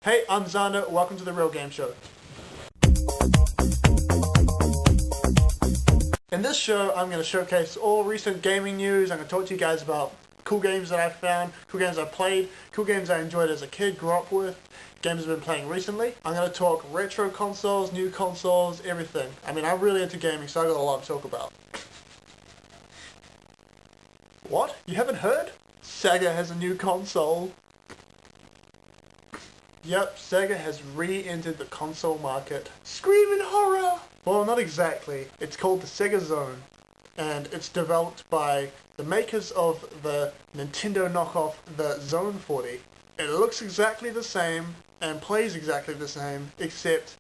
Hey, I'm Xander, welcome to the Real Game Show. In this show, I'm going to showcase all recent gaming news. I'm going to talk to you guys about cool games that I've found, cool games I've played, cool games I enjoyed as a kid, grew up with, games I've been playing recently. I'm going to talk retro consoles, new consoles, everything. I mean, I'm really into gaming, so I've got a lot to talk about. What? You haven't heard? Sega has a new console. Yep, Sega has re-entered the console market. Screaming horror! Well, not exactly. It's called the Sega Zone, and it's developed by the makers of the Nintendo knockoff, the Zone 40. It looks exactly the same and plays exactly the same, except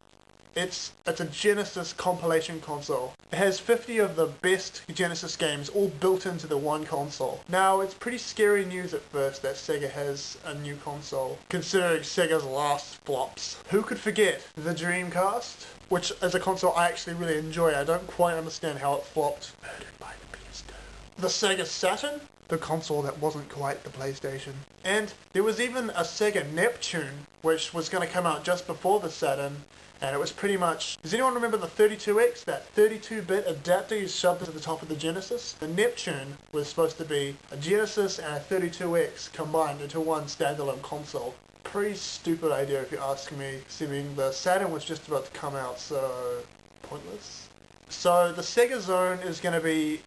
it's a Genesis compilation console. It has 50 of the best Genesis games all built into the one console. Now, it's pretty scary news at first that Sega has a new console, considering Sega's last flops. Who could forget the Dreamcast? Which is a console I actually really enjoy. I don't quite understand how it flopped. Murdered by the PS2. The Sega Saturn? The console that wasn't quite the PlayStation. And there was even a Sega Neptune, which was going to come out just before the Saturn. And it was pretty much... Does anyone remember the 32X? That 32-bit adapter you shoved into the top of the Genesis? The Neptune was supposed to be a Genesis and a 32X combined into one standalone console. Pretty stupid idea if you ask me, considering the Saturn was just about to come out, so... pointless. So the Sega Zone is going to be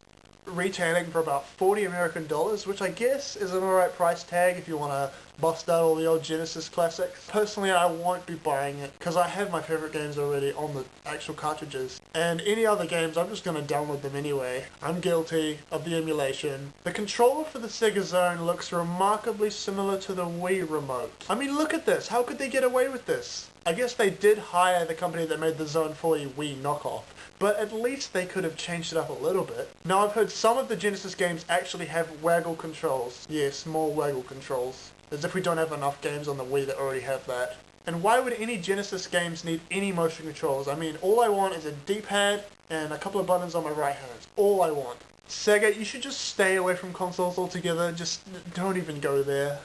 retailing for about $40 American, which I guess is an alright price tag if you want to bust out all the old Genesis classics. Personally, I won't be buying it because I have my favorite games already on the actual cartridges. And any other games, I'm just going to download them anyway. I'm guilty of the emulation. The controller for the Sega Zone looks remarkably similar to the Wii remote. I mean, look at this. How could they get away with this? I guess they did hire the company that made the Zone 40 Wii knockoff, but at least they could have changed it up a little bit. Now, I've heard some of the Genesis games actually have waggle controls. Yes, more waggle controls. As if we don't have enough games on the Wii that already have that. And why would any Genesis games need any motion controls? I mean, all I want is a D-pad and a couple of buttons on my right hand. All I want. Sega, you should just stay away from consoles altogether. Just don't even go there.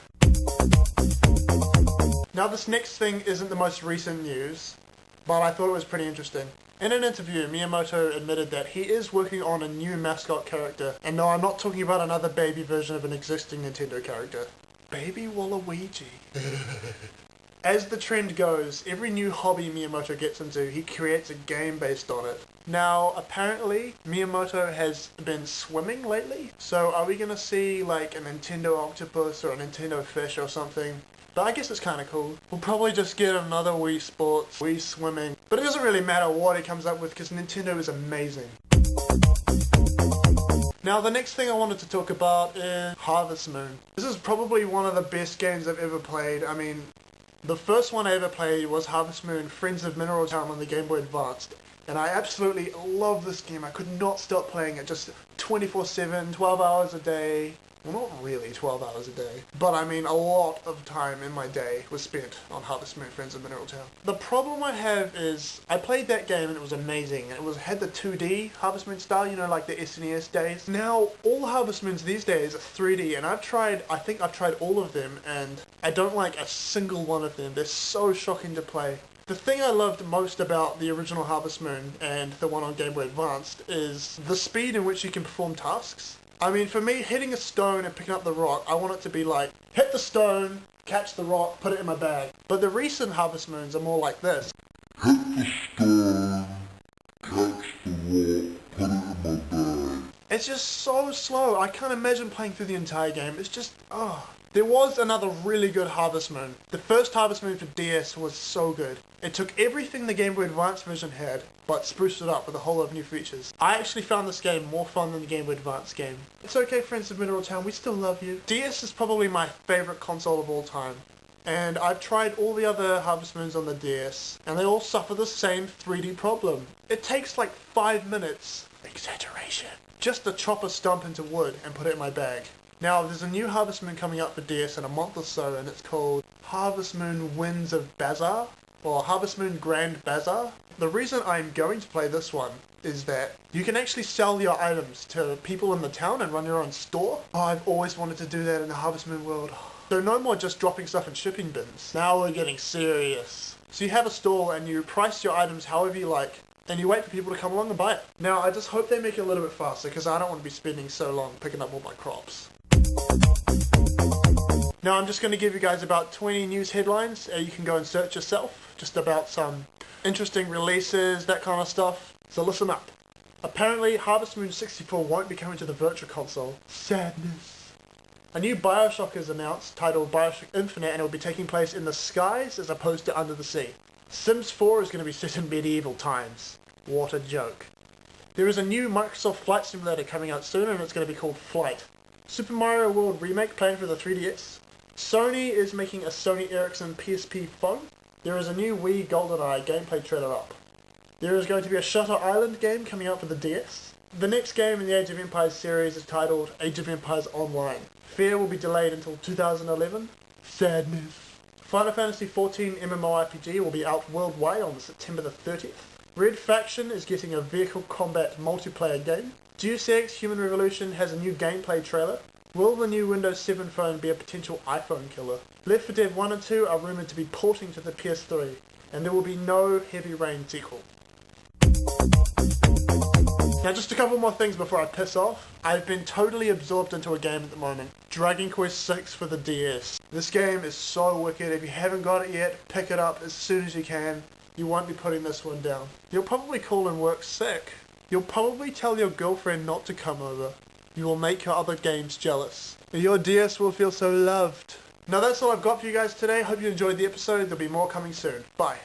Now, this next thing isn't the most recent news, but I thought it was pretty interesting. In an interview, Miyamoto admitted that he is working on a new mascot character. And no, I'm not talking about another baby version of an existing Nintendo character. Baby Waluigi. As the trend goes, every new hobby Miyamoto gets into, he creates a game based on it. Now, apparently, Miyamoto has been swimming lately, so are we gonna see like a Nintendo octopus or a Nintendo fish or something? But I guess it's kind of cool. We'll probably just get another Wii Sports, Wii Swimming. But it doesn't really matter what he comes up with because Nintendo is amazing. Now, the next thing I wanted to talk about is Harvest Moon. This is probably one of the best games I've ever played. I mean, the first one I ever played was Harvest Moon Friends of Mineral Town on the Game Boy Advance. And I absolutely love this game. I could not stop playing it just 24/7, 12 hours a day. Well, not really 12 hours a day, but I mean a lot of time in my day was spent on Harvest Moon Friends of Mineral Town. The problem I have is I played that game and it was amazing. It had the 2D Harvest Moon style, you know, like the SNES days. Now, all Harvest Moons these days are 3D, and I think I've tried all of them, and I don't like a single one of them. They're so shocking to play. The thing I loved most about the original Harvest Moon and the one on Game Boy Advance is the speed in which you can perform tasks. I mean, for me, hitting a stone and picking up the rock, I want it to be like, hit the stone, catch the rock, put it in my bag. But the recent Harvest Moons are more like this. Hit the stone, catch the rock, put it in my bag. It's just so slow. I can't imagine playing through the entire game. It's just, There was another really good Harvest Moon. The first Harvest Moon for DS was so good. It took everything the Game Boy Advance version had, but spruced it up with a whole lot of new features. I actually found this game more fun than the Game Boy Advance game. It's okay, Friends of Mineral Town, we still love you. DS is probably my favorite console of all time. And I've tried all the other Harvest Moons on the DS, and they all suffer the same 3D problem. It takes like 5 minutes, exaggeration, just to chop a stump into wood and put it in my bag. Now, there's a new Harvest Moon coming out for DS in a month or so, and it's called Harvest Moon Winds of Bazaar, or Harvest Moon Grand Bazaar. The reason I'm going to play this one is that you can actually sell your items to people in the town and run your own store. Oh, I've always wanted to do that in the Harvest Moon world. So no more just dropping stuff in shipping bins. Now we're getting serious. So you have a store and you price your items however you like, and you wait for people to come along and buy it. Now I just hope they make it a little bit faster because I don't want to be spending so long picking up all my crops. Now I'm just going to give you guys about 20 news headlines. You can go and search yourself, just about some interesting releases, that kind of stuff. So listen up. Apparently Harvest Moon 64 won't be coming to the Virtual Console. Sadness. A new Bioshock is announced, titled Bioshock Infinite, and it will be taking place in the skies as opposed to under the sea. Sims 4 is going to be set in medieval times. What a joke. There is a new Microsoft Flight Simulator coming out soon, and it's going to be called Flight. Super Mario World remake planned for the 3DS. Sony is making a Sony Ericsson PSP phone. There is a new Wii GoldenEye gameplay trailer up. There is going to be a Shutter Island game coming out for the DS. The next game in the Age of Empires series is titled Age of Empires Online. Fear will be delayed until 2011. Sadness. Final Fantasy XIV MMORPG will be out worldwide on September the 30th. Red Faction is getting a vehicle combat multiplayer game. Deus Ex Human Revolution has a new gameplay trailer. Will the new Windows 7 phone be a potential iPhone killer? Left 4 Dead 1 and 2 are rumoured to be porting to the PS3, and there will be no Heavy Rain sequel. Now just a couple more things before I piss off. I've been totally absorbed into a game at the moment. Dragon Quest VI for the DS. This game is so wicked. If you haven't got it yet, pick it up as soon as you can. You won't be putting this one down. You'll probably call in work sick. You'll probably tell your girlfriend not to come over. You will make your other games jealous. Your DS will feel so loved. Now that's all I've got for you guys today. Hope you enjoyed the episode. There'll be more coming soon. Bye.